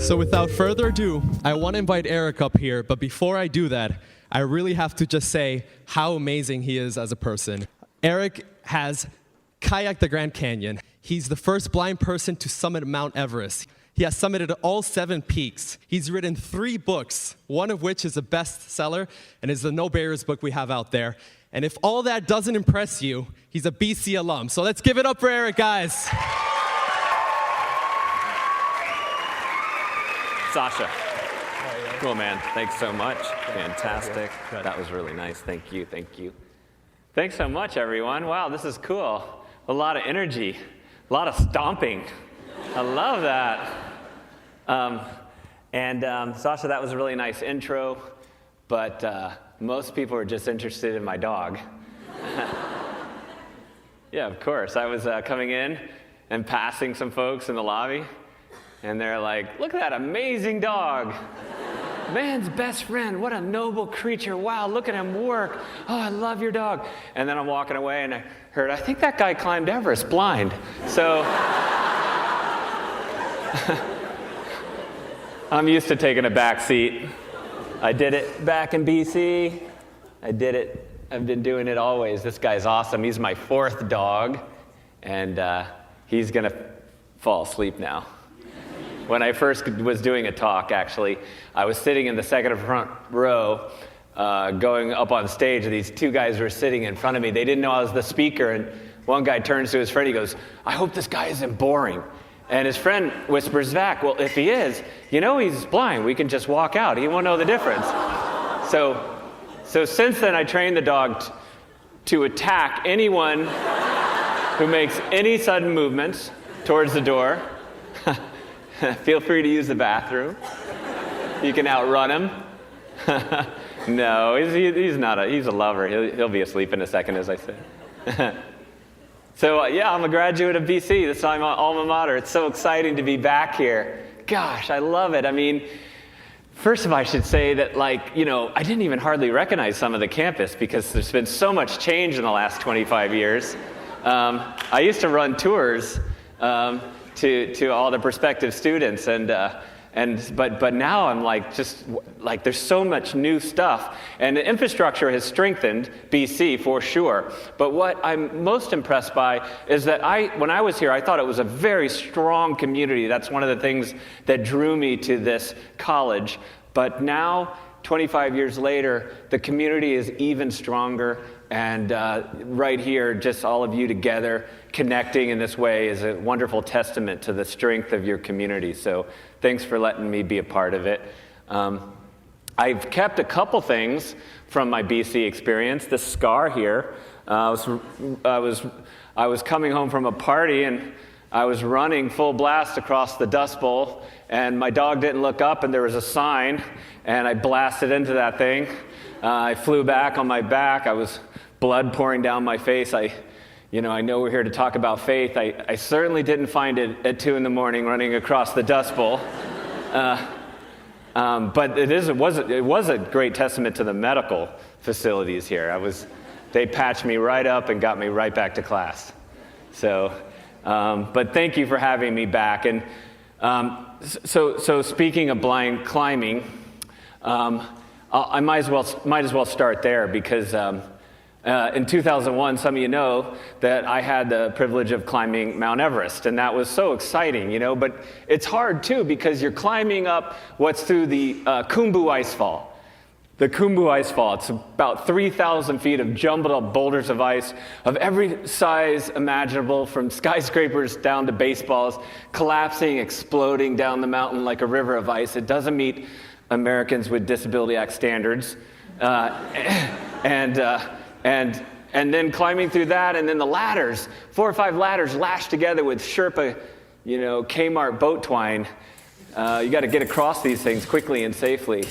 So without further ado, I want to invite Erik up here, but before I do that, I really have to just say how amazing he is as a person. Erik has kayaked the Grand Canyon. He's the first blind person to summit Mount Everest. He has summited all 7 peaks. He's written 3 books, one of which is a bestseller and is the No Barriers book we have out there. And if all that doesn't impress you, he's a BC alum. So let's give it up for Erik, guys. Sasha. Cool, man. Thanks so much. Fantastic. That was really nice. Thank you. Thank you. Thanks so much, everyone. Wow, this is cool. A lot of energy. A lot of stomping. I love that. Sasha, that was a really nice intro, but most people are just interested in my dog. Yeah, of course. I was coming in and passing some folks in the lobby, and they're like, look at that amazing dog. Man's best friend, what a noble creature. Wow, look at him work. Oh, I love your dog. And then I'm walking away and I heard, I think that guy climbed Everest blind. So I'm used to taking a back seat. I did it back in BC. I did it. I've been doing it always. This guy's awesome. He's my 4th dog, and he's going to fall asleep now. When I first was doing a talk, actually, I was sitting in the second or front row, going up on stage, and these 2 guys were sitting in front of me. They didn't know I was the speaker, and one guy turns to his friend. He goes, I hope this guy isn't boring. And his friend whispers back, well, if he is, you know he's blind. We can just walk out. He won't know the difference. So since then, I trained the dog to attack anyone who makes any sudden movements towards the door. Feel free to use the bathroom. You can outrun him. No, he's not. He's a lover. He'll be asleep in a second, as I said. So yeah, I'm a graduate of BC. This is my alma mater. It's so exciting to be back here. Gosh, I love it. I mean, first of all, I should say that, I didn't even hardly recognize some of the campus because there's been so much change in the last 25 years. I used to run tours to all the prospective students, but now I'm there's so much new stuff, and the infrastructure has strengthened BC for sure. But what I'm most impressed by is that when I was here, I thought it was a very strong community. That's one of the things that drew me to this college. But now, 25 years later, the community is even stronger. And right here, just all of you together, connecting in this way is a wonderful testament to the strength of your community. So thanks for letting me be a part of it. I've kept a couple things from my BC experience. This scar here, I was coming home from a party, and I was running full blast across the Dust Bowl, and my dog didn't look up, and there was a sign, and I blasted into that thing. I flew back on my back. I was blood pouring down my face. I know we're here to talk about faith. I certainly didn't find it at 2 a.m. running across the Dust Bowl. But it was a great testament to the medical facilities here. They patched me right up and got me right back to class. So, but thank you for having me back. And so speaking of blind climbing, I might as well start there because in 2001, some of you know that I had the privilege of climbing Mount Everest, and that was so exciting, but it's hard too because you're climbing up what's through the Khumbu Icefall. The Khumbu Icefall, it's about 3,000 feet of jumbled up boulders of ice of every size imaginable, from skyscrapers down to baseballs, collapsing, exploding down the mountain like a river of ice. It doesn't meet Americans with Disability Act standards. And then climbing through that, and then the ladders, 4 or 5 ladders lashed together with Sherpa, Kmart boat twine. You got to get across these things quickly and safely.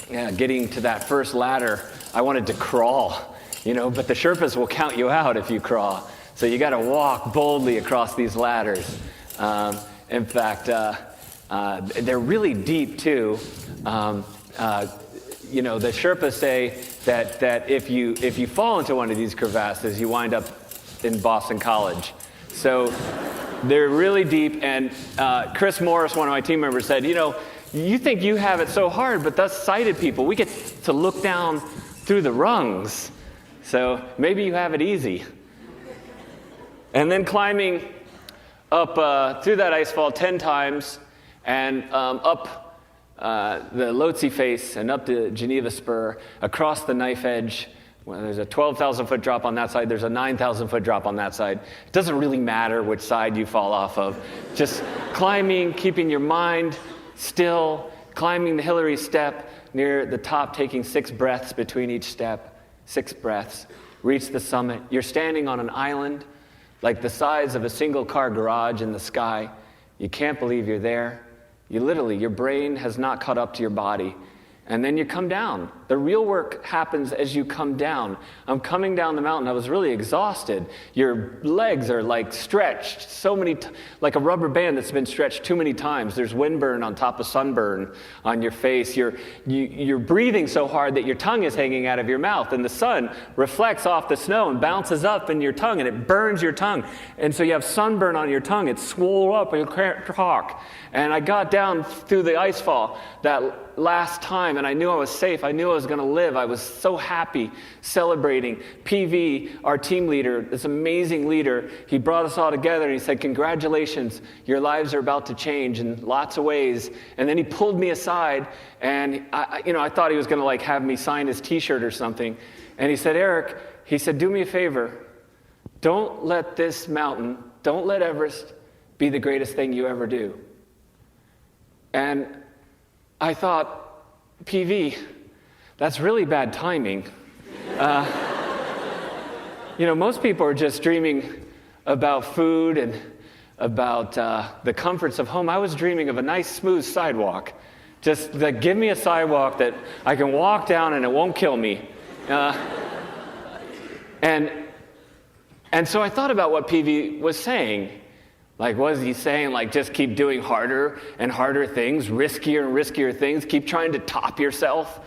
Yeah, getting to that first ladder, I wanted to crawl, but the Sherpas will count you out if you crawl. So you got to walk boldly across these ladders. In fact, they're really deep too. The Sherpas say that if you fall into one of these crevasses, you wind up in Boston College. So They're really deep, and Chris Morris, one of my team members, said, you think you have it so hard, but us sighted people, we get to look down through the rungs. So maybe you have it easy. And then climbing up through that ice fall 10 times, and up the Lhotse face, and up the Geneva Spur, across the knife edge. Well, there's a 12,000-foot drop on that side. There's a 9,000-foot drop on that side. It doesn't really matter which side you fall off of. Just climbing, keeping your mind still, climbing the Hillary step near the top, taking 6 breaths between each step. 6 breaths. Reach the summit. You're standing on an island like the size of a single-car garage in the sky. You can't believe you're there. Your brain has not caught up to your body. And then you come down. The real work happens as you come down. I'm coming down the mountain. I was really exhausted. Your legs are like stretched like a rubber band that's been stretched too many times. There's windburn on top of sunburn on your face. You're breathing so hard that your tongue is hanging out of your mouth, and the sun reflects off the snow and bounces up in your tongue, and it burns your tongue. And so you have sunburn on your tongue. It's swollen up, and you can't talk. And I got down through the ice fall that last time, and I knew I was safe. I knew I was going to live. I was so happy, celebrating. PV, our team leader, this amazing leader, he brought us all together, and he said, congratulations, your lives are about to change in lots of ways. And then he pulled me aside, and I thought he was going to have me sign his T-shirt or something. And he said, Erik, he said, do me a favor. Don't let this mountain, don't let Everest be the greatest thing you ever do. And I thought, PV, that's really bad timing. Most people are just dreaming about food and about the comforts of home. I was dreaming of a nice, smooth sidewalk. Just give me a sidewalk that I can walk down and it won't kill me. And so I thought about what PV was saying. What was he saying? Just keep doing harder and harder things, riskier and riskier things. Keep trying to top yourself,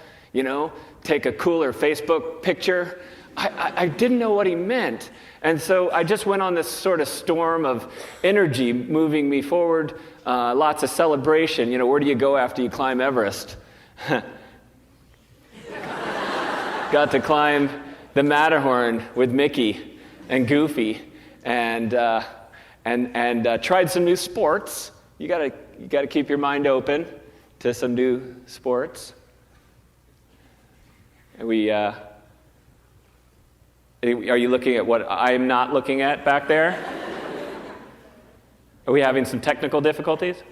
take a cooler Facebook picture. I didn't know what he meant. And so I just went on this sort of storm of energy moving me forward, lots of celebration. Where do you go after you climb Everest? Got to climb the Matterhorn with Mickey and Goofy, and tried some new sports. You gotta keep your mind open to some new sports. Are you looking at what I'm not looking at back there? Are we having some technical difficulties?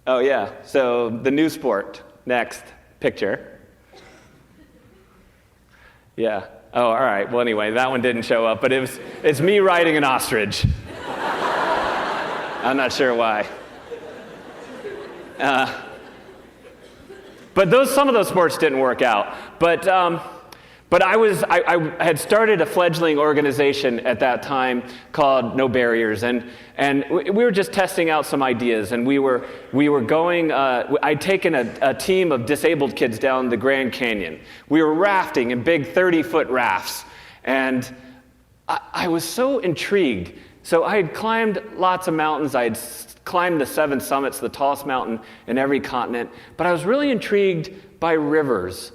Oh yeah. So the new sport. Next picture. Yeah. Oh, all right. Well, anyway, that one didn't show up, but it's me riding an ostrich. I'm not sure why. But some of those sports didn't work out. But I had started a fledgling organization at that time called No Barriers, and we were just testing out some ideas, and we were going. I'd taken a team of disabled kids down the Grand Canyon. We were rafting in big 30-foot rafts, and I was so intrigued. So I had climbed lots of mountains. I had climbed the 7 summits, the tallest mountain in every continent, but I was really intrigued by rivers.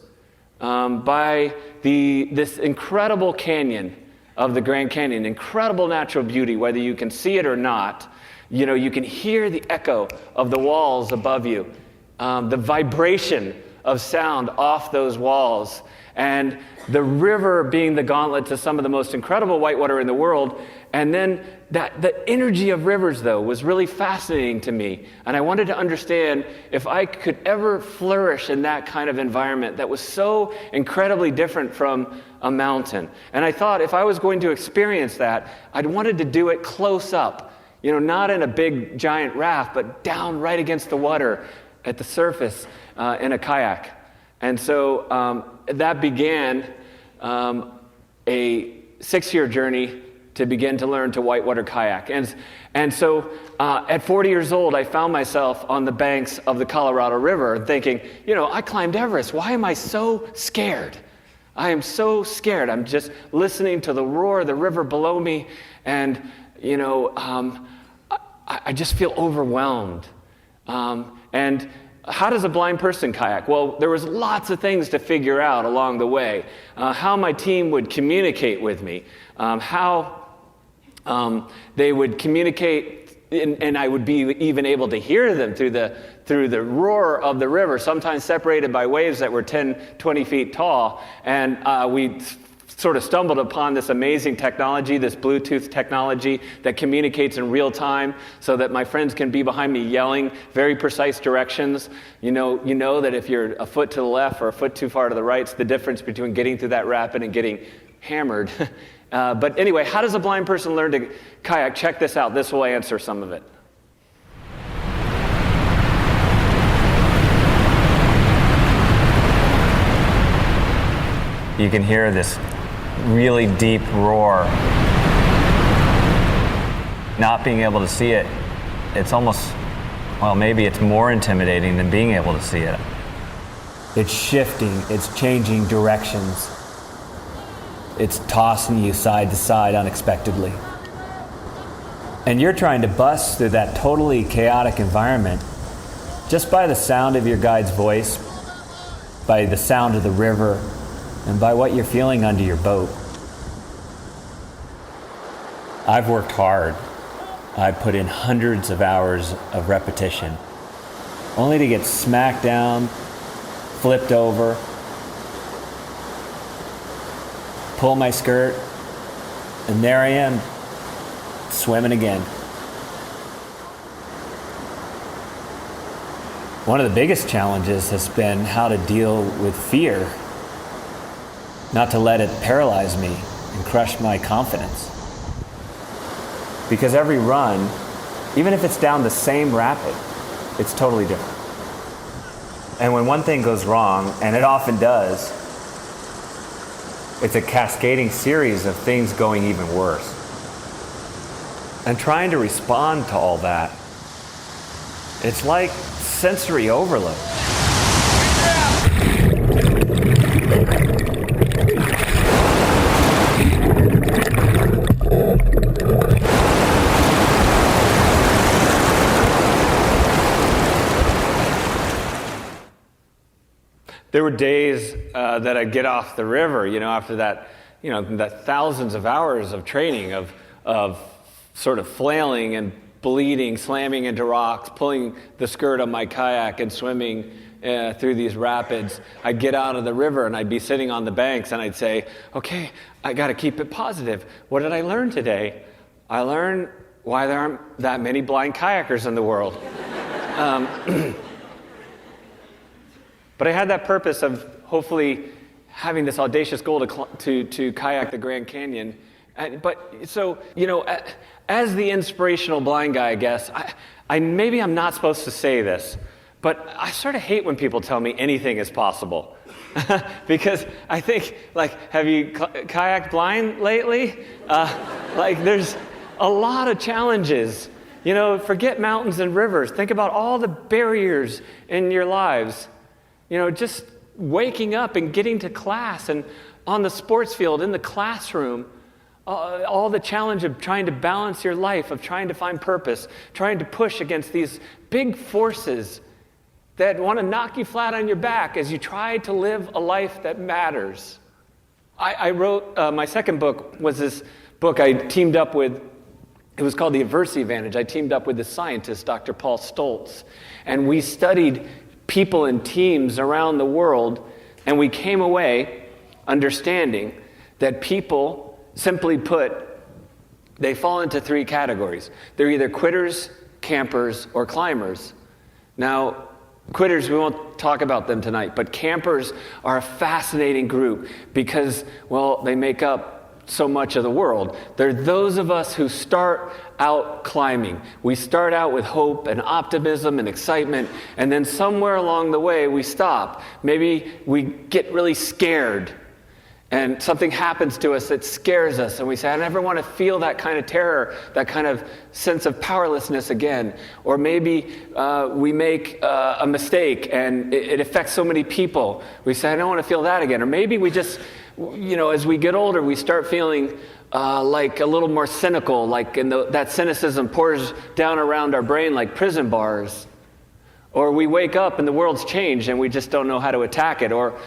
By this incredible canyon of the Grand Canyon, incredible natural beauty, whether you can see it or not. You can hear the echo of the walls above you, the vibration of sound off those walls, and the river being the gauntlet to some of the most incredible whitewater in the world. And then the energy of rivers, though, was really fascinating to me. And I wanted to understand if I could ever flourish in that kind of environment that was so incredibly different from a mountain. And I thought if I was going to experience that, I'd wanted to do it close up. Not in a big, giant raft, but down right against the water at the surface in a kayak. And so that began a 6-year journey to begin to learn to whitewater kayak. And so at 40 years old, I found myself on the banks of the Colorado River thinking, I climbed Everest. Why am I so scared? I am so scared. I'm just listening to the roar of the river below me, and I just feel overwhelmed. And how does a blind person kayak? Well, there was lots of things to figure out along the way. How my team would communicate with me, how they would communicate, and I would be even able to hear them through the roar of the river, sometimes separated by waves that were 10, 20 feet tall. And we sort of stumbled upon this amazing technology, this Bluetooth technology that communicates in real time so that my friends can be behind me yelling very precise directions. You know that if you're a foot to the left or a foot too far to the right, it's the difference between getting through that rapid and getting hammered. But anyway, how does a blind person learn to kayak? Check this out. This will answer some of it. You can hear this really deep roar. Not being able to see it, it's almost, well, maybe it's more intimidating than being able to see it. It's shifting, it's changing directions. It's tossing you side to side unexpectedly. And you're trying to bust through that totally chaotic environment just by the sound of your guide's voice, by the sound of the river, and by what you're feeling under your boat. I've worked hard. I put in hundreds of hours of repetition, only to get smacked down, flipped over, pull my skirt, and there I am, swimming again. One of the biggest challenges has been how to deal with fear, not to let it paralyze me and crush my confidence. Because every run, even if it's down the same rapid, it's totally different. And when one thing goes wrong, and it often does, it's a cascading series of things going even worse. And trying to respond to all that, it's like sensory overload. There were days that I'd get off the river, after that, that thousands of hours of training of sort of flailing and bleeding, slamming into rocks, pulling the skirt of my kayak and swimming through these rapids. I'd get out of the river and I'd be sitting on the banks and I'd say, okay, I got to keep it positive. What did I learn today? I learned why there aren't that many blind kayakers in the world. But I had that purpose of hopefully having this audacious goal to kayak the Grand Canyon. As the inspirational blind guy, I guess, maybe I'm not supposed to say this, but I sort of hate when people tell me anything is possible. Because I think, have you kayaked blind lately? There's a lot of challenges. Forget mountains and rivers. Think about all the barriers in your lives. Just waking up and getting to class and on the sports field, in the classroom, all the challenge of trying to balance your life, of trying to find purpose, trying to push against these big forces that want to knock you flat on your back as you try to live a life that matters. I wrote, my second book was this book I teamed up with. It was called The Adversity Advantage. I teamed up with the scientist, Dr. Paul Stoltz, and we studied people and teams around the world, and we came away understanding that people, simply put, they fall into three categories. They're either quitters, campers, or climbers. Now, quitters, we won't talk about them tonight, but campers are a fascinating group because, they make up so much of the world. They're those of us who start out climbing. We start out with hope and optimism and excitement, and then somewhere along the way we stop. Maybe we get really scared and something happens to us that scares us, and we say, I never want to feel that kind of terror, that kind of sense of powerlessness again. Or maybe we make a mistake and it affects so many people. We say, I don't want to feel that again. Or maybe we just as we get older, we start feeling like a little more cynical, like that cynicism pours down around our brain like prison bars. Or we wake up and the world's changed and we just don't know how to attack it. Or,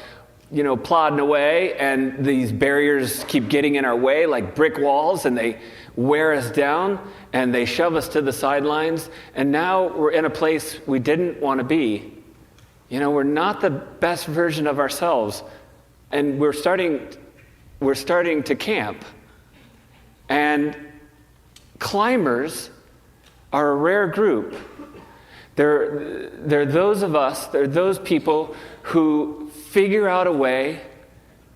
plodding away and these barriers keep getting in our way like brick walls and they wear us down and they shove us to the sidelines. And now we're in a place we didn't want to be. We're not the best version of ourselves. And we're starting to camp. And climbers are a rare group. They're those of us, they're those people who figure out a way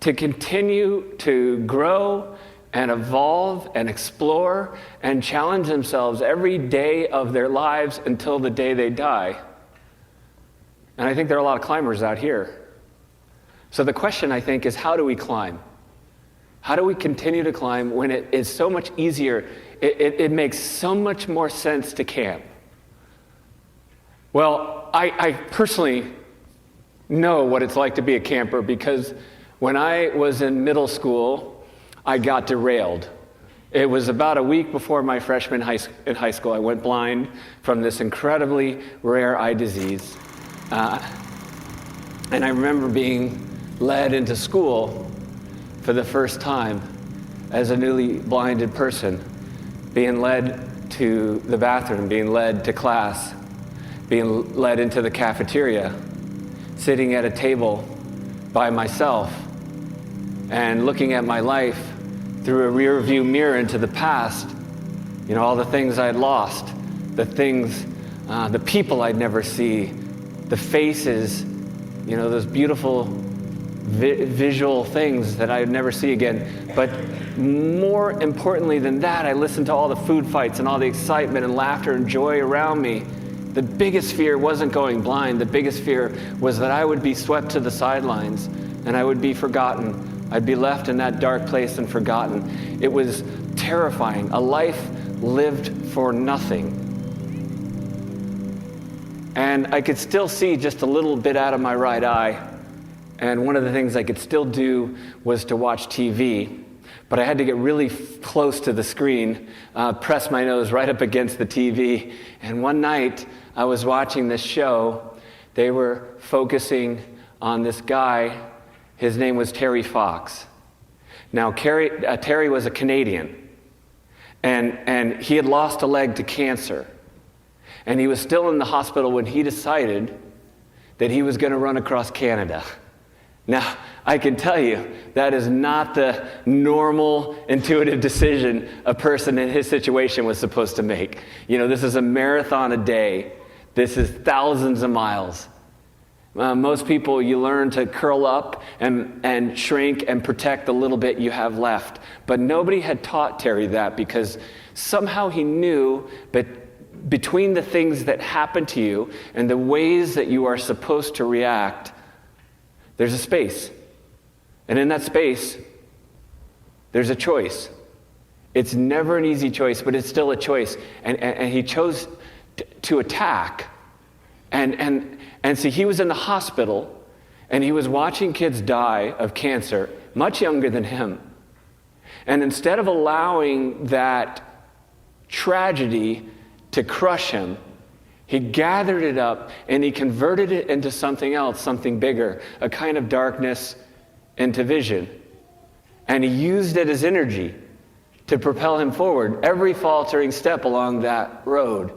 to continue to grow and evolve and explore and challenge themselves every day of their lives until the day they die. And I think there are a lot of climbers out here. So the question, I think, is how do we climb? How do we continue to climb when it is so much easier? It makes so much more sense to camp. Well, I personally know what it's like to be a camper because when I was in middle school, I got derailed. It was about a week before my freshman in high school. I went blind from this incredibly rare eye disease. And I remember being led into school for the first time as a newly blinded person, being led to the bathroom, being led to class, being led into the cafeteria, sitting at a table by myself and looking at my life through a rear view mirror into the past, all the things I'd lost, the things, the people I'd never see, the faces, those beautiful visual things that I'd never see again. But more importantly than that, I listened to all the food fights and all the excitement and laughter and joy around me. The biggest fear wasn't going blind. The biggest fear was that I would be swept to the sidelines and I would be forgotten. I'd be left in that dark place and forgotten. It was terrifying. A life lived for nothing. And I could still see just a little bit out of my right eye. And one of the things I could still do was to watch TV. But I had to get really close to the screen, press my nose right up against the TV. And one night, I was watching this show. They were focusing on this guy. His name was Terry Fox. Now, Terry was a Canadian. And he had lost a leg to cancer. And he was still in the hospital when he decided that he was going to run across Canada. Now, I can tell you, that is not the normal, intuitive decision a person in his situation was supposed to make. This is a marathon a day. This is thousands of miles. Most people, you learn to curl up and shrink and protect the little bit you have left. But nobody had taught Terry that because somehow he knew that between the things that happen to you and the ways that you are supposed to react, there's a space. And in that space, there's a choice. It's never an easy choice, but it's still a choice. And he chose to attack. And so he was in the hospital, and he was watching kids die of cancer, much younger than him. And instead of allowing that tragedy to crush him, he gathered it up and he converted it into something else, something bigger, a kind of darkness into vision. And he used it as energy to propel him forward every faltering step along that road.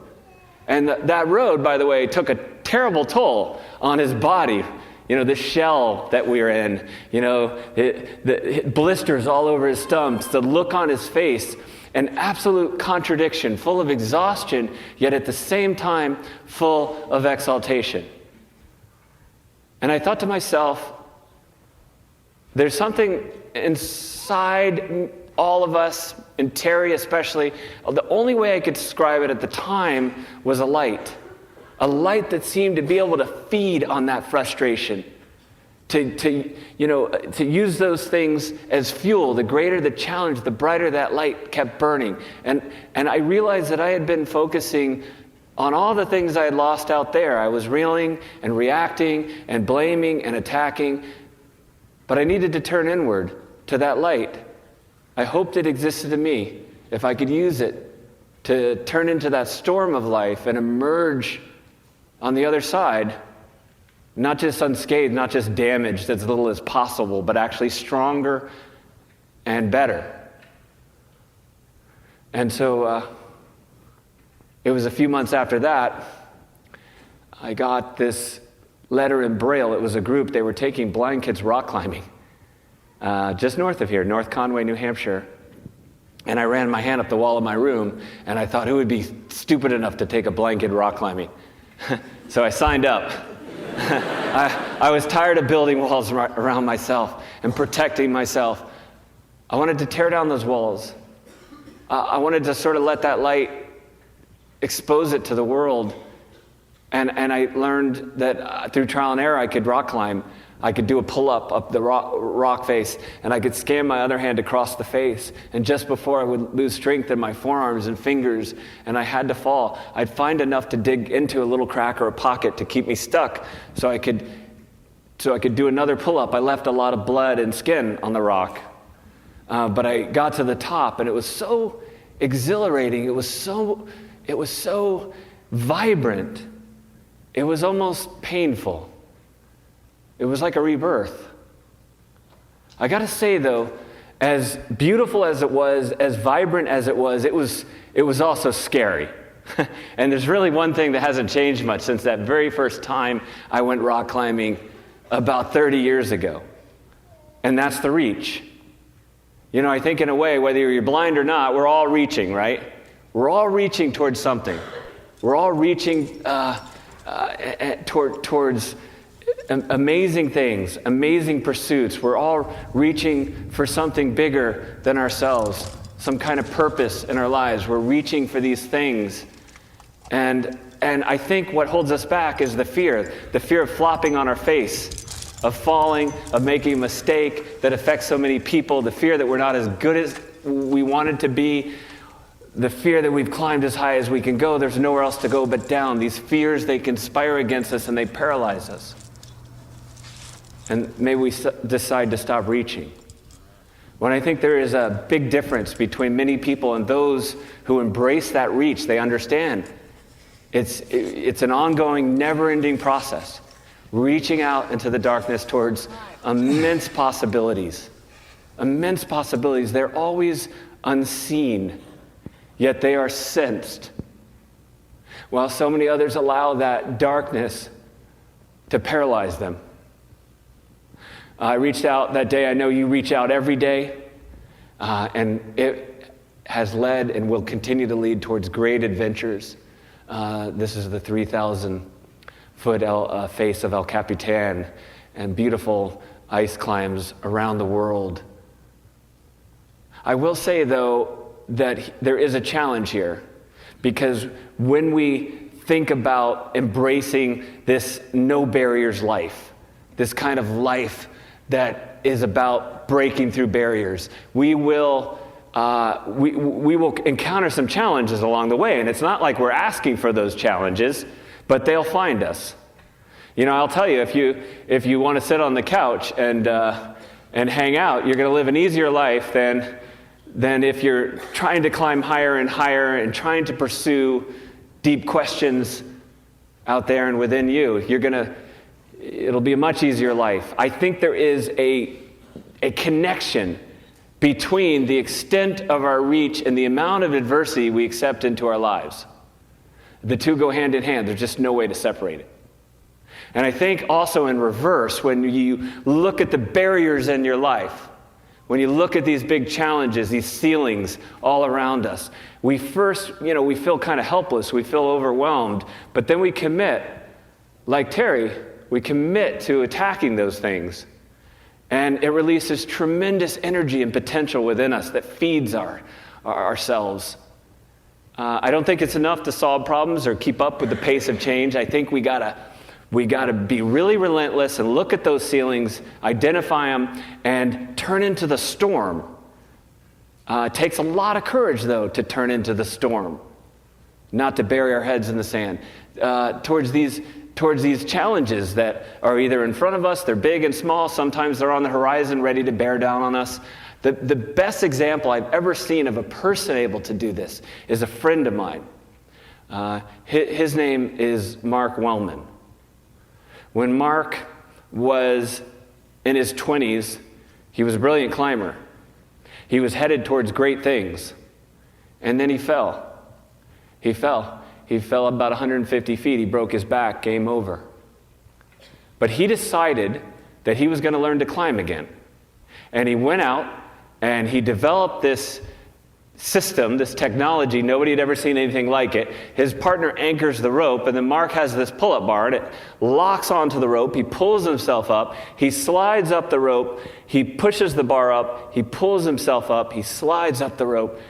And that road, by the way, took a terrible toll on his body. The shell that we were in, the blisters all over his stumps, the look on his face, an absolute contradiction, full of exhaustion, yet at the same time, full of exaltation. And I thought to myself, there's something inside all of us, and Terry especially. The only way I could describe it at the time was a light that seemed to be able to feed on that frustration, to use those things as fuel. The greater the challenge, the brighter that light kept burning. And I realized that I had been focusing on all the things I had lost out there. I was reeling and reacting and blaming and attacking, but I needed to turn inward to that light. I hoped it existed in me. If I could use it to turn into that storm of life and emerge on the other side, not just unscathed, not just damaged as little as possible, but actually stronger and better. And so it was a few months after that, I got this letter in Braille. It was a group. They were taking blind kids rock climbing just north of here, North Conway, New Hampshire. And I ran my hand up the wall of my room, and I thought, who would be stupid enough to take a blind kid rock climbing? So I signed up. I was tired of building walls around myself and protecting myself. I wanted to tear down those walls. I wanted to sort of let that light expose it to the world. And I learned that through trial and error, I could rock climb. I could do a pull-up up the rock face, and I could scan my other hand across the face. And just before I would lose strength in my forearms and fingers, and I had to fall, I'd find enough to dig into a little crack or a pocket to keep me stuck so I could do another pull-up. I left a lot of blood and skin on the rock. But I got to the top, and it was so exhilarating. It was so vibrant. It was almost painful. It was like a rebirth. I got to say, though, as beautiful as it was, as vibrant as it was also scary. And there's really one thing that hasn't changed much since that very first time I went rock climbing about 30 years ago. And that's the reach. You know, I think in a way, whether you're blind or not, we're all reaching, right? We're all reaching towards something. We're all reaching towards amazing things, amazing pursuits. We're all reaching for something bigger than ourselves, some kind of purpose in our lives. We're reaching for these things. And I think what holds us back is the fear of flopping on our face, of falling, of making a mistake that affects so many people, the fear that we're not as good as we wanted to be, the fear that we've climbed as high as we can go, there's nowhere else to go but down. These fears, they conspire against us and they paralyze us. And maybe we decide to stop reaching. When I think there is a big difference between many people and those who embrace that reach, they understand. It's an ongoing, never-ending process, reaching out into the darkness towards immense possibilities. Immense possibilities. They're always unseen, yet they are sensed. While so many others allow that darkness to paralyze them. I reached out that day. I know you reach out every day. And it has led and will continue to lead towards great adventures. This is the 3,000-foot face of El Capitan and beautiful ice climbs around the world. I will say, though, that there is a challenge here. Because when we think about embracing this no barriers life, this kind of life that is about breaking through barriers, we will encounter some challenges along the way. And it's not like we're asking for those challenges, but they'll find us. You know, I'll tell you, if you want to sit on the couch and hang out, you're going to live an easier life than if you're trying to climb higher and higher and trying to pursue deep questions out there and within you. It'll be a much easier life. I think there is a connection between the extent of our reach and the amount of adversity we accept into our lives. The two go hand in hand. There's just no way to separate it. And I think also in reverse, when you look at the barriers in your life, when you look at these big challenges, these ceilings all around us, we feel kind of helpless, we feel overwhelmed, but then we commit, like Terry, we commit to attacking those things. And it releases tremendous energy and potential within us that feeds ourselves. I don't think it's enough to solve problems or keep up with the pace of change. I think we gotta be really relentless and look at those ceilings, identify them, and turn into the storm. It takes a lot of courage, though, to turn into the storm, not to bury our heads in the sand. Towards these towards these challenges that are either in front of us, they're big and small, sometimes they're on the horizon ready to bear down on us. The best example I've ever seen of a person able to do this is a friend of mine. His name is Mark Wellman. When Mark was in his 20s, he was a brilliant climber. He was headed towards great things. And then he fell. He fell about 150 feet. He broke his back, game over. But he decided that he was going to learn to climb again. And he went out and he developed this system, this technology. Nobody had ever seen anything like it. His partner anchors the rope, and then Mark has this pull-up bar, and it locks onto the rope. He pulls himself up. He slides up the rope. He pushes the bar up. He pulls himself up. He slides up the rope.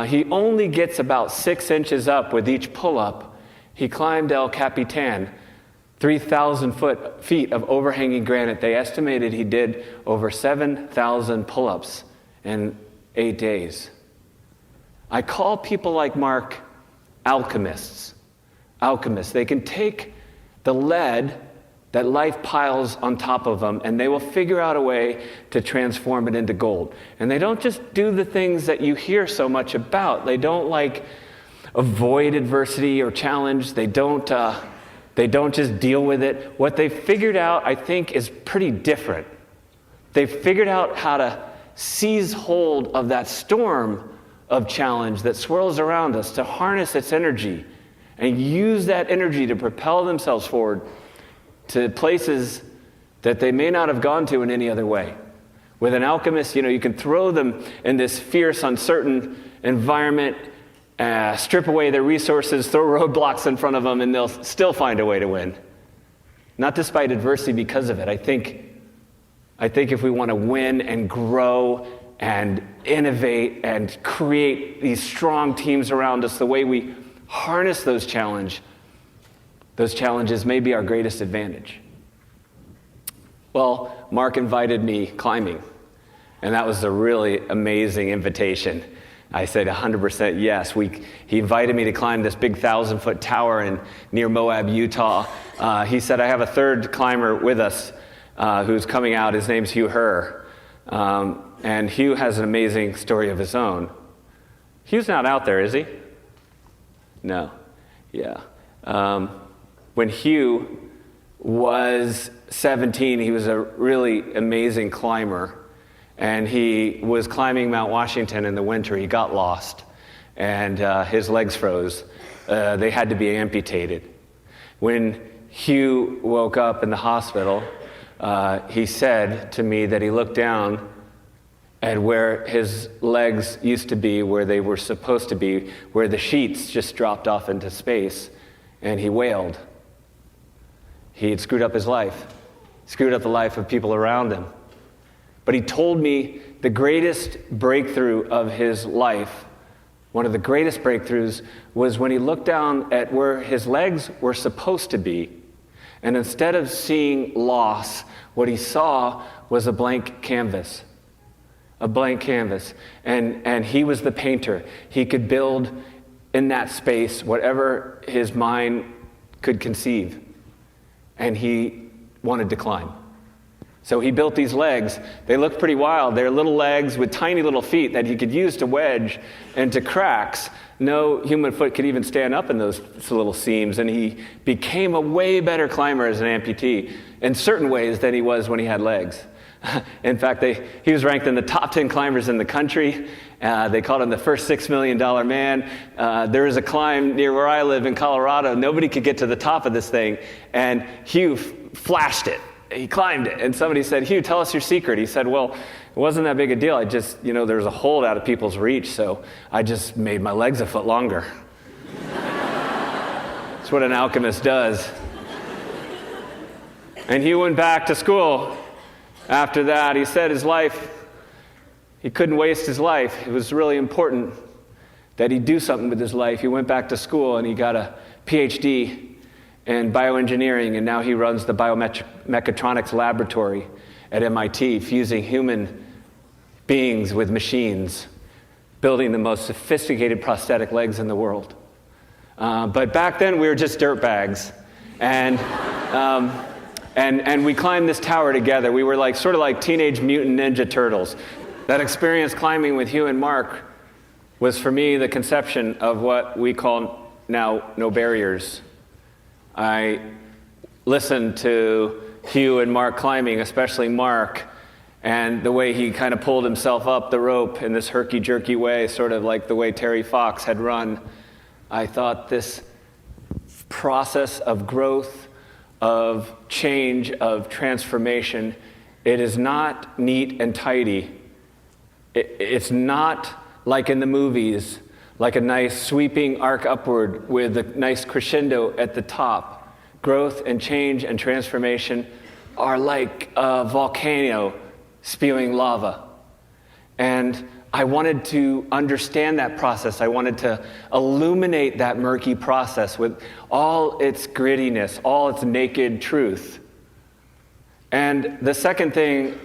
He only gets about 6 inches up with each pull-up. He climbed El Capitan, 3,000 feet of overhanging granite. They estimated he did over 7,000 pull-ups in 8 days. I call people like Mark alchemists. Alchemists. They can take the lead that life piles on top of them, and they will figure out a way to transform it into gold. And they don't just do the things that you hear so much about. They don't avoid adversity or challenge. They don't just deal with it. What they've figured out, I think, is pretty different. They've figured out how to seize hold of that storm of challenge that swirls around us, to harness its energy and use that energy to propel themselves forward to places that they may not have gone to in any other way. With an alchemist, you can throw them in this fierce, uncertain environment, strip away their resources, throw roadblocks in front of them, and they'll still find a way to win. Not despite adversity, because of it. I think if we want to win and grow and innovate and create these strong teams around us, the way we harness those challenges may be our greatest advantage. Well, Mark invited me climbing, and that was a really amazing invitation. I said 100% yes. He invited me to climb this big 1,000-foot tower near Moab, Utah. He said, I have a third climber with us who's coming out. His name's Hugh Herr. And Hugh has an amazing story of his own. Hugh's not out there, is he? No. Yeah. When Hugh was 17, he was a really amazing climber. And he was climbing Mount Washington in the winter. He got lost, and his legs froze. They had to be amputated. When Hugh woke up in the hospital, he said to me that he looked down at where his legs used to be, where they were supposed to be, where the sheets just dropped off into space, and he wailed. He had screwed up his life, screwed up the life of people around him. But he told me the greatest breakthrough of his life, one of the greatest breakthroughs, was when he looked down at where his legs were supposed to be, and instead of seeing loss, what he saw was a blank canvas. A blank canvas. And he was the painter. He could build in that space whatever his mind could conceive. And he wanted to climb. So he built these legs. They looked pretty wild. They're little legs with tiny little feet that he could use to wedge into cracks. No human foot could even stand up in those little seams. And he became a way better climber as an amputee in certain ways than he was when he had legs. In fact, he was ranked in the top 10 climbers in the country. They called him the first $6 million man. There is a climb near where I live in Colorado. Nobody could get to the top of this thing. And Hugh flashed it. He climbed it. And somebody said, Hugh, tell us your secret. He said, well, it wasn't that big a deal. I just, there was a hold out of people's reach, so I just made my legs a foot longer. That's what an alchemist does. And Hugh went back to school. After that, he said he couldn't waste his life. It was really important that he do something with his life. He went back to school and he got a PhD in bioengineering, and now he runs the biomechatronics laboratory at MIT, fusing human beings with machines, building the most sophisticated prosthetic legs in the world. But back then, we were just dirtbags. And we climbed this tower together. We were sort of like Teenage Mutant Ninja Turtles. That experience climbing with Hugh and Mark was for me the conception of what we call now No Barriers. I listened to Hugh and Mark climbing, especially Mark, and the way he kind of pulled himself up the rope in this herky-jerky way, sort of like the way Terry Fox had run. I thought this process of growth, of change, of transformation, it is not neat and tidy. It's not like in the movies, like a nice sweeping arc upward with a nice crescendo at the top. Growth and change and transformation are like a volcano spewing lava. And I wanted to understand that process. I wanted to illuminate that murky process with all its grittiness, all its naked truth. And the second thing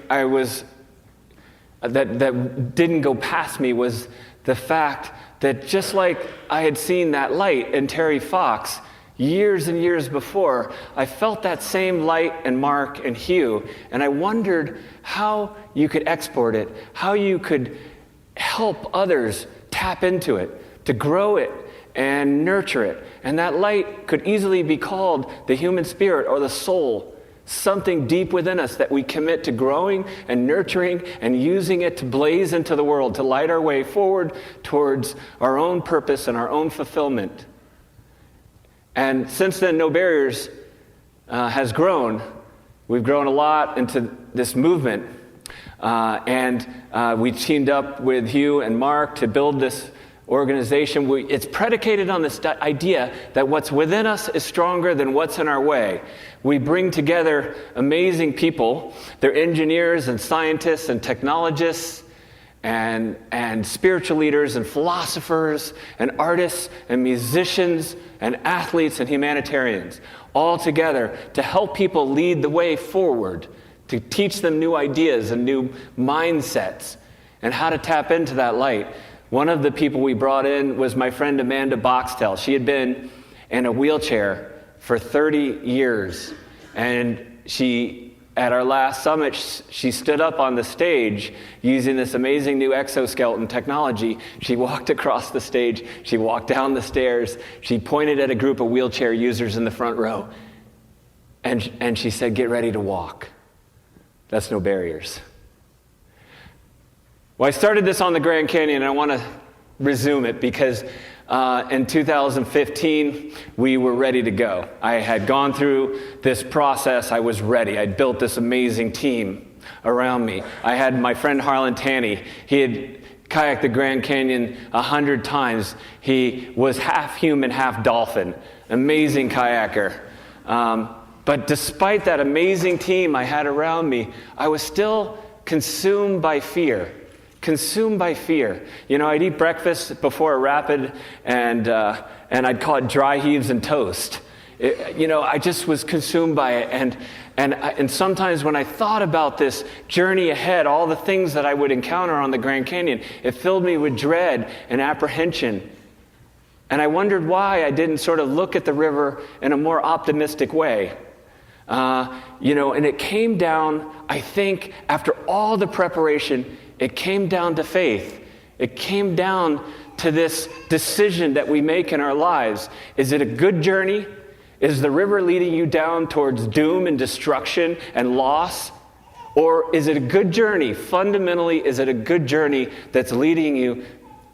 that didn't go past me was the fact that just like I had seen that light in Terry Fox years and years before, I felt that same light in Mark and Hugh, and I wondered how you could export it, how you could help others tap into it, to grow it and nurture it. And that light could easily be called the human spirit or the soul, something deep within us that we commit to growing and nurturing and using it to blaze into the world, to light our way forward towards our own purpose and our own fulfillment. And since then, No Barriers has grown. We've grown a lot into this movement. And we teamed up with Hugh and Mark to build this organization. It's predicated on this idea that what's within us is stronger than what's in our way. We bring together amazing people. They're engineers and scientists and technologists and spiritual leaders and philosophers and artists and musicians and athletes and humanitarians, all together to help people lead the way forward, to teach them new ideas and new mindsets and how to tap into that light. One of the people we brought in was my friend Amanda Boxtel. She had been in a wheelchair for 30 years, and at our last summit, she stood up on the stage using this amazing new exoskeleton technology. She walked across the stage, she walked down the stairs, she pointed at a group of wheelchair users in the front row, and she said, "Get ready to walk." That's No Barriers. Well, I started this on the Grand Canyon, and I want to resume it because in 2015, we were ready to go. I had gone through this process. I was ready. I'd built this amazing team around me. I had my friend Harlan Tanny. He had kayaked the Grand Canyon 100 times. He was half human, half dolphin. Amazing kayaker. But despite that amazing team I had around me, I was still consumed by fear. Consumed by fear. You know, I'd eat breakfast before a rapid, and I'd call it dry heaves and toast. I just was consumed by it, and sometimes when I thought about this journey ahead, all the things that I would encounter on the Grand Canyon, it filled me with dread and apprehension. And I wondered why I didn't sort of look at the river in a more optimistic way. And it came down, I think, after all the preparation, it came down to faith. It came down to this decision that we make in our lives. Is it a good journey? Is the river leading you down towards doom and destruction and loss? Or is it a good journey? Fundamentally, is it a good journey that's leading you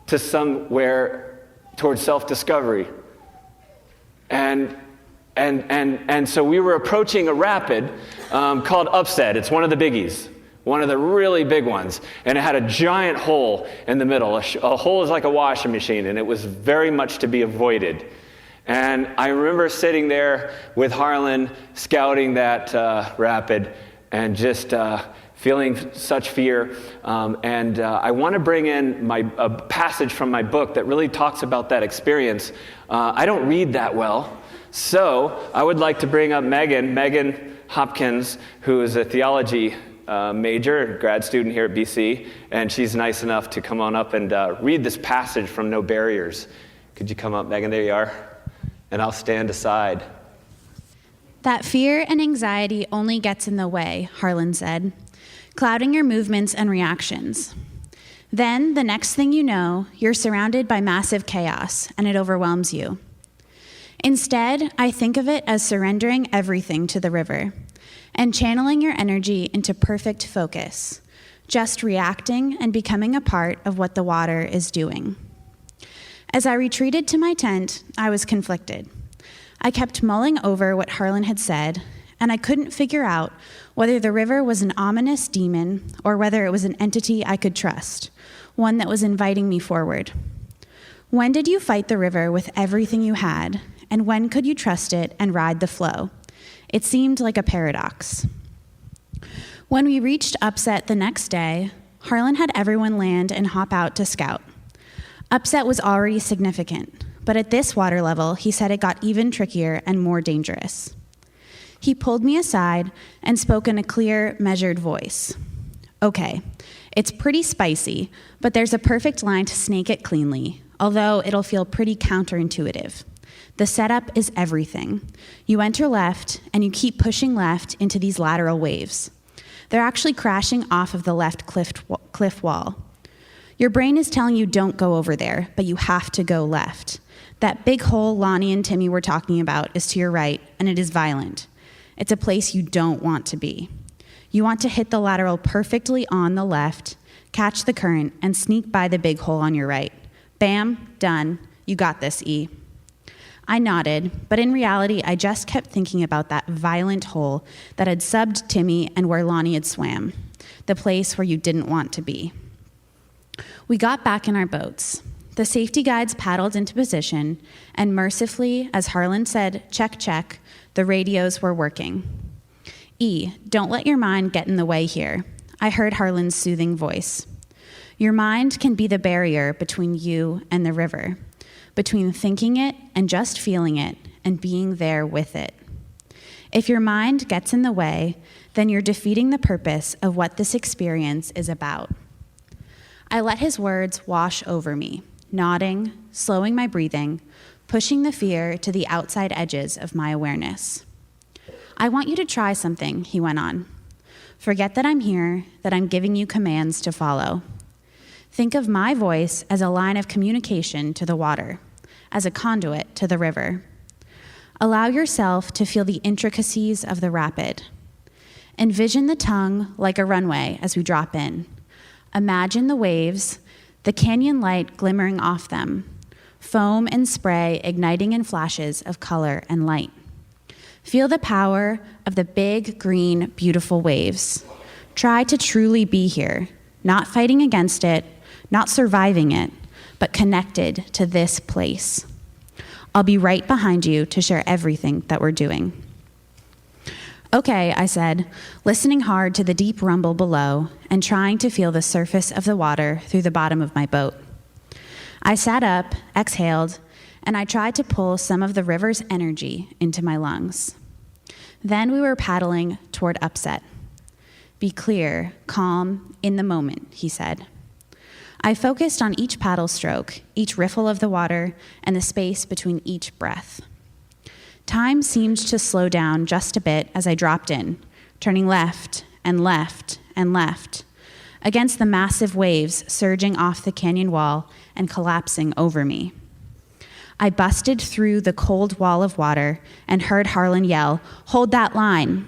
to somewhere towards self-discovery? And so we were approaching a rapid called Upset. It's one of the biggies. One of the really big ones, and it had a giant hole in the middle. A hole is like a washing machine, and it was very much to be avoided. And I remember sitting there with Harlan, scouting that rapid, and just feeling such fear. I want to bring in a passage from my book that really talks about that experience. I don't read that well, so I would like to bring up Megan Hopkins, who is a theology major, grad student here at BC, and she's nice enough to come on up and read this passage from No Barriers. Could you come up, Megan? There you are. And I'll stand aside. That fear and anxiety only gets in the way, Harlan said, clouding your movements and reactions. Then, the next thing you know, you're surrounded by massive chaos, and it overwhelms you. Instead, I think of it as surrendering everything to the river and channeling your energy into perfect focus, just reacting and becoming a part of what the water is doing. As I retreated to my tent, I was conflicted. I kept mulling over what Harlan had said, and I couldn't figure out whether the river was an ominous demon or whether it was an entity I could trust, one that was inviting me forward. When did you fight the river with everything you had, and when could you trust it and ride the flow? It seemed like a paradox. When we reached Upset the next day, Harlan had everyone land and hop out to scout. Upset was already significant, but at this water level, he said it got even trickier and more dangerous. He pulled me aside and spoke in a clear, measured voice. Okay, it's pretty spicy, but there's a perfect line to snake it cleanly, although it'll feel pretty counterintuitive. The setup is everything. You enter left, and you keep pushing left into these lateral waves. They're actually crashing off of the left cliff wall. Your brain is telling you don't go over there, but you have to go left. That big hole Lonnie and Timmy were talking about is to your right, and it is violent. It's a place you don't want to be. You want to hit the lateral perfectly on the left, catch the current, and sneak by the big hole on your right. Bam, done. You got this, E. I nodded, but in reality, I just kept thinking about that violent hole that had subbed Timmy and where Lonnie had swam, the place where you didn't want to be. We got back in our boats. The safety guides paddled into position, and mercifully, as Harlan said, check, check, the radios were working. E, don't let your mind get in the way here, I heard Harlan's soothing voice. Your mind can be the barrier between you and the river, between thinking it and just feeling it and being there with it. If your mind gets in the way, then you're defeating the purpose of what this experience is about. I let his words wash over me, nodding, slowing my breathing, pushing the fear to the outside edges of my awareness. I want you to try something, he went on. Forget that I'm here, that I'm giving you commands to follow. Think of my voice as a line of communication to the water, as a conduit to the river. Allow yourself to feel the intricacies of the rapid. Envision the tongue like a runway as we drop in. Imagine the waves, the canyon light glimmering off them, foam and spray igniting in flashes of color and light. Feel the power of the big, green, beautiful waves. Try to truly be here, not fighting against it, not surviving it, but connected to this place. I'll be right behind you to share everything that we're doing. Okay, I said, listening hard to the deep rumble below and trying to feel the surface of the water through the bottom of my boat. I sat up, exhaled, and I tried to pull some of the river's energy into my lungs. Then we were paddling toward Upset. Be clear, calm, in the moment, he said. I focused on each paddle stroke, each riffle of the water, and the space between each breath. Time seemed to slow down just a bit as I dropped in, turning left and left and left, against the massive waves surging off the canyon wall and collapsing over me. I busted through the cold wall of water and heard Harlan yell, "Hold that line!"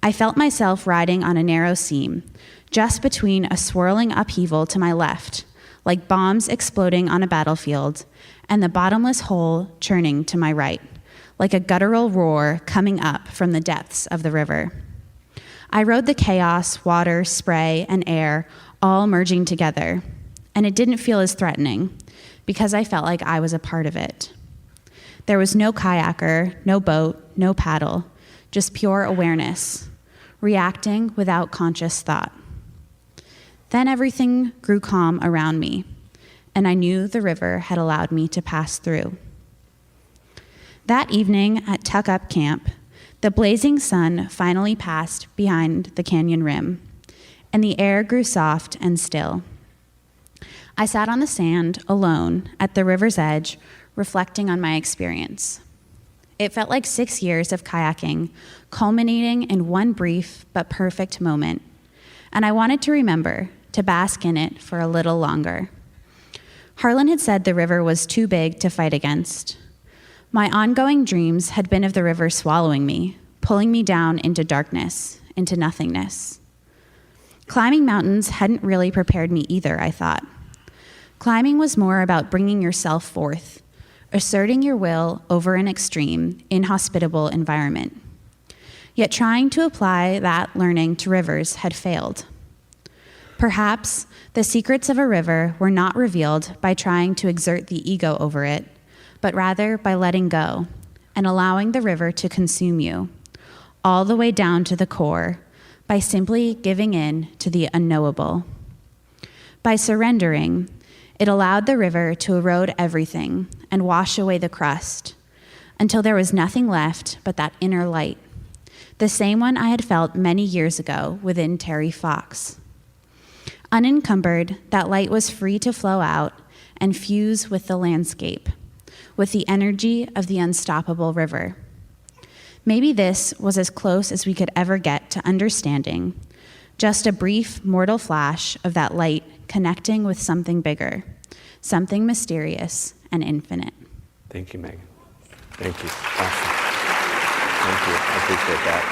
I felt myself riding on a narrow seam, just between a swirling upheaval to my left, like bombs exploding on a battlefield, and the bottomless hole churning to my right, like a guttural roar coming up from the depths of the river. I rode the chaos, water, spray, and air all merging together, and it didn't feel as threatening because I felt like I was a part of it. There was no kayaker, no boat, no paddle, just pure awareness, reacting without conscious thought. Then everything grew calm around me, and I knew the river had allowed me to pass through. That evening at Tuck Up Camp, the blazing sun finally passed behind the canyon rim, and the air grew soft and still. I sat on the sand, alone, at the river's edge, reflecting on my experience. It felt like 6 years of kayaking, culminating in one brief but perfect moment. And I wanted to remember, to bask in it for a little longer. Harlan had said the river was too big to fight against. My ongoing dreams had been of the river swallowing me, pulling me down into darkness, into nothingness. Climbing mountains hadn't really prepared me either, I thought. Climbing was more about bringing yourself forth, asserting your will over an extreme, inhospitable environment. Yet trying to apply that learning to rivers had failed. Perhaps the secrets of a river were not revealed by trying to exert the ego over it, but rather by letting go and allowing the river to consume you, all the way down to the core, by simply giving in to the unknowable. By surrendering, it allowed the river to erode everything and wash away the crust until there was nothing left but that inner light, the same one I had felt many years ago within Terry Fox. Unencumbered, that light was free to flow out and fuse with the landscape, with the energy of the unstoppable river. Maybe this was as close as we could ever get to understanding, just a brief mortal flash of that light connecting with something bigger, something mysterious and infinite. Thank you, Megan. Thank you. Awesome. Thank you. I appreciate that.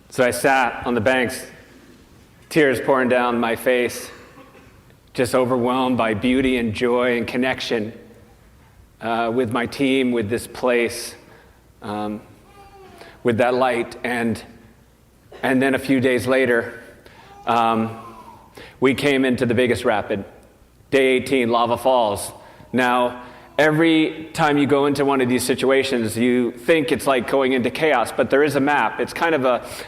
So I sat on the banks, tears pouring down my face, just overwhelmed by beauty and joy and connection with my team, with this place, with that light. And then a few days later, we came into the biggest rapid, day 18, Lava Falls. Now, every time you go into one of these situations, you think it's like going into chaos, but there is a map. It's kind of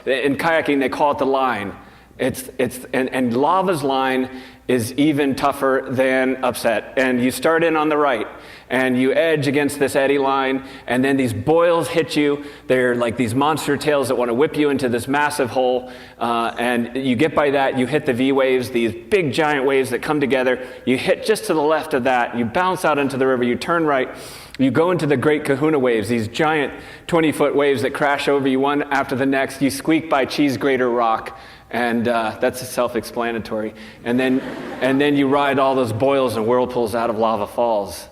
in kayaking, they call it the line. And lava's line is even tougher than upset. And you start in on the right, and you edge against this eddy line, and then these boils hit you. They're like these monster tails that want to whip you into this massive hole. And you get by that, you hit the V waves, these big giant waves that come together. You hit just to the left of that, you bounce out into the river, you turn right, you go into the Great Kahuna waves, these giant 20-foot waves that crash over you one after the next. You squeak by Cheese Grater Rock. And that's self-explanatory. And then you ride all those boils and whirlpools out of Lava Falls.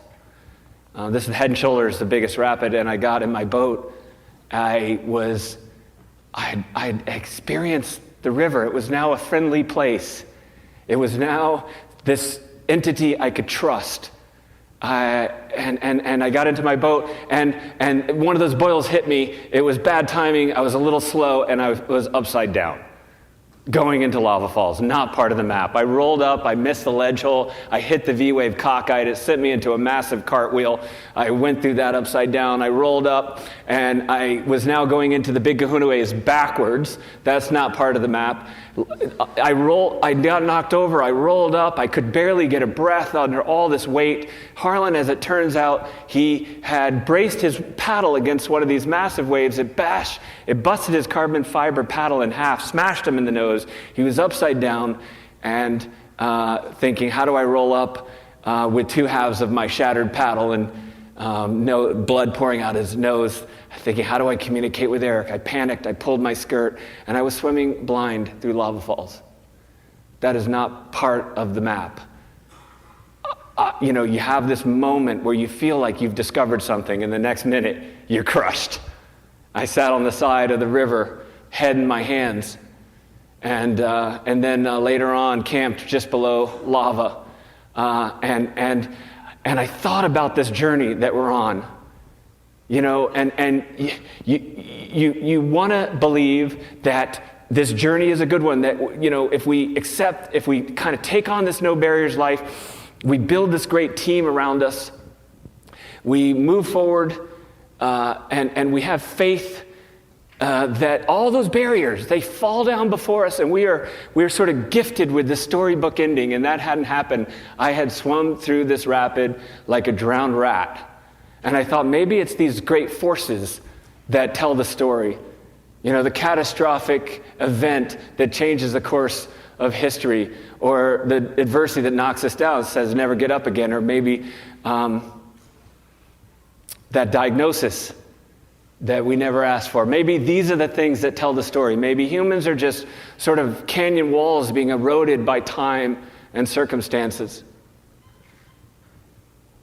This is Head and Shoulders, the biggest rapid, and I got in my boat. I experienced the river. It was now a friendly place. It was now this entity I could trust. And I got into my boat, and one of those boils hit me. It was bad timing. I was a little slow, and I was upside down, going into Lava Falls, not part of the map. I rolled up, I missed the ledge hole, I hit the V-wave cockeyed, it sent me into a massive cartwheel. I went through that upside down, I rolled up, and I was now going into the Big Kahuna waves backwards. That's not part of the map. I got knocked over, I rolled up, I could barely get a breath under all this weight. Harlan, as it turns out, he had braced his paddle against one of these massive waves. It busted his carbon fiber paddle in half, smashed him in the nose. He was upside down and thinking, how do I roll up with two halves of my shattered paddle and no blood pouring out his nose, thinking, how do I communicate with Erik? I panicked, I pulled my skirt, and I was swimming blind through Lava Falls. That is not part of the map. You have this moment where you feel like you've discovered something, and the next minute, you're crushed. I sat on the side of the river, head in my hands, and then later on camped just below lava. And I thought about this journey that we're on. And you want to believe that this journey is a good one, that, if we kind of take on this no barriers life, we build this great team around us, we move forward, and we have faith that all those barriers, they fall down before us, and we're sort of gifted with this storybook ending, and that hadn't happened. I had swum through this rapid like a drowned rat. And I thought maybe it's these great forces that tell the story. The catastrophic event that changes the course of history, or the adversity that knocks us down says never get up again, or maybe that diagnosis that we never asked for. Maybe these are the things that tell the story. Maybe humans are just sort of canyon walls being eroded by time and circumstances.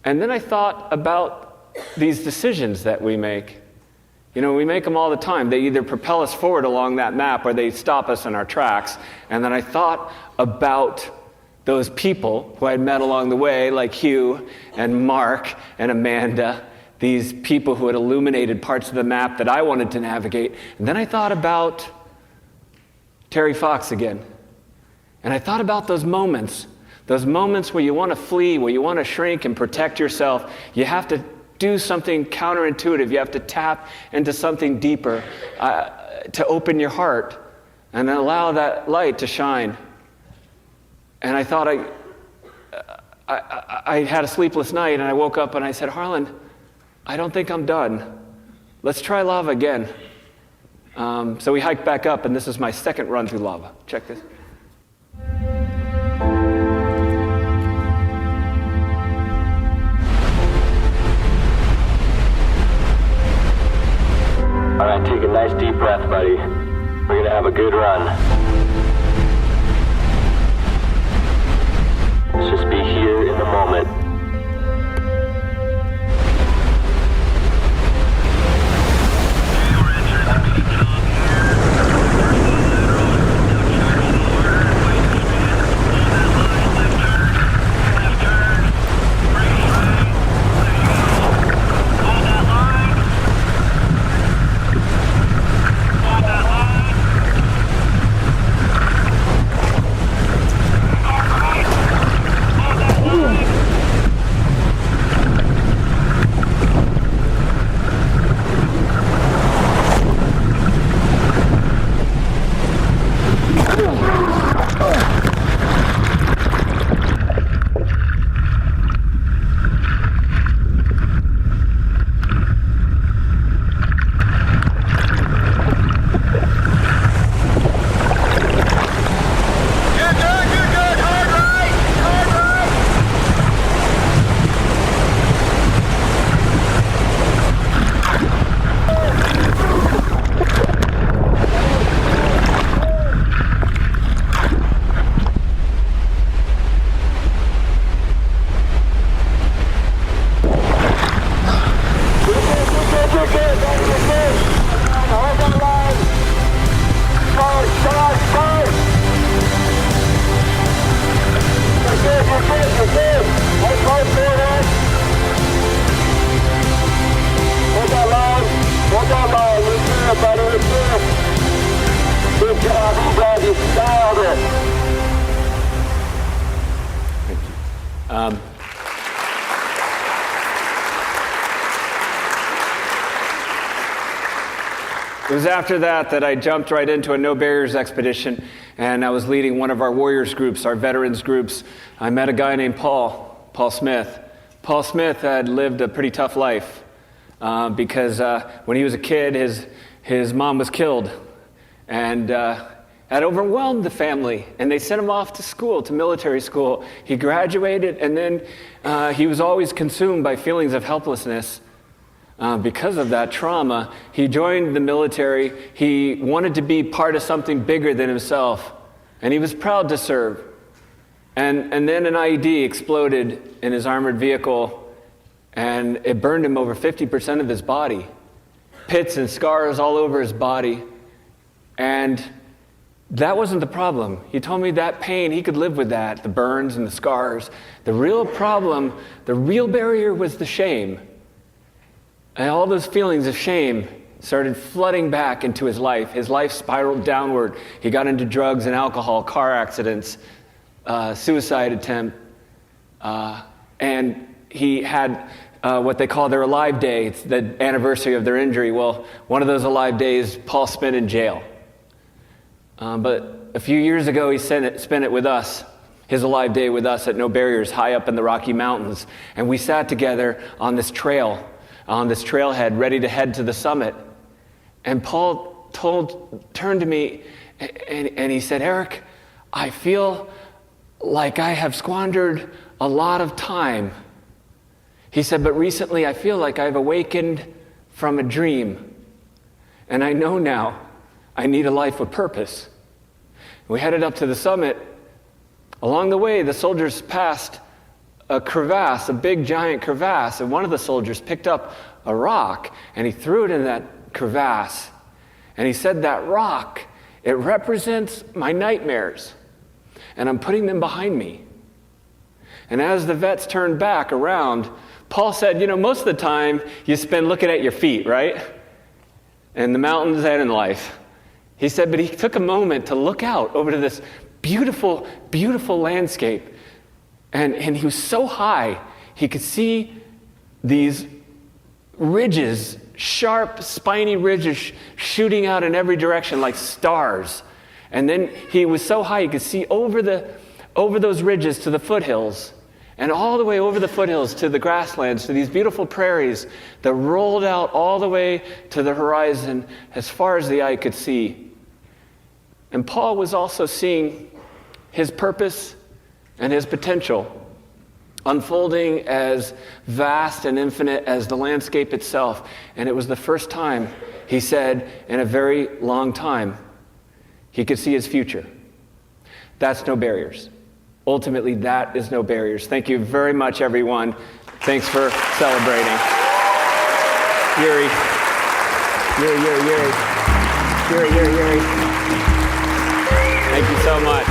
And then I thought about these decisions that we make. You know, we make them all the time. They either propel us forward along that map or they stop us in our tracks. And then I thought about those people who I'd met along the way, like Hugh and Mark and Amanda, these people who had illuminated parts of the map that I wanted to navigate. And then I thought about Terry Fox again. And I thought about those moments where you want to flee, where you want to shrink and protect yourself. You have to do something counterintuitive. You have to tap into something deeper to open your heart and allow that light to shine. And I thought I had a sleepless night, and I woke up and I said, Harlan, I don't think I'm done. Let's try lava again. So we hiked back up, and this is my second run through lava. Check this. All right, take a nice deep breath, buddy. We're gonna have a good run. Let's just be here in the moment. It was after that I jumped right into a no barriers expedition, and I was leading one of our warriors groups, our veterans groups. I met a guy named Paul Smith. Paul Smith had lived a pretty tough life because when he was a kid, his mom was killed, and had overwhelmed the family, and they sent him off to school, to military school. He graduated, and then he was always consumed by feelings of helplessness. Because of that trauma, he joined the military. He wanted to be part of something bigger than himself, and he was proud to serve. And then an IED exploded in his armored vehicle, and it burned him over 50% of his body. Pits and scars all over his body. And that wasn't the problem. He told me that pain, he could live with that, the burns and the scars. The real problem, the real barrier was the shame. And all those feelings of shame started flooding back into his life. His life spiraled downward. He got into drugs and alcohol, car accidents, suicide attempt. And he had what they call their Alive Day. It's the anniversary of their injury. Well, one of those Alive Days, Paul spent in jail. But a few years ago, he spent it with us, his Alive Day with us at No Barriers, high up in the Rocky Mountains. And we sat together on this trailhead, ready to head to the summit. And Paul turned to me and he said, Eric, I feel like I have squandered a lot of time. He said, but recently I feel like I've awakened from a dream. And I know now I need a life with purpose. We headed up to the summit. Along the way, the soldiers passed a crevasse, a big giant crevasse, and one of the soldiers picked up a rock and he threw it in that crevasse. And he said, that rock, it represents my nightmares, and I'm putting them behind me. And as the vets turned back around, Paul said, most of the time you spend looking at your feet, right? And the mountains and in life. He said, but he took a moment to look out over to this beautiful, beautiful landscape. And he was so high, he could see these ridges, sharp, spiny ridges shooting out in every direction like stars. And then he was so high, he could see over those ridges to the foothills, and all the way over the foothills to the grasslands, to these beautiful prairies that rolled out all the way to the horizon as far as the eye could see. And Paul was also seeing his purpose and his potential unfolding as vast and infinite as the landscape itself. And it was the first time, he said, in a very long time, he could see his future. That's no barriers. Ultimately, that is no barriers. Thank you very much, everyone. Thanks for celebrating. Yuri. Yuri. Thank you so much.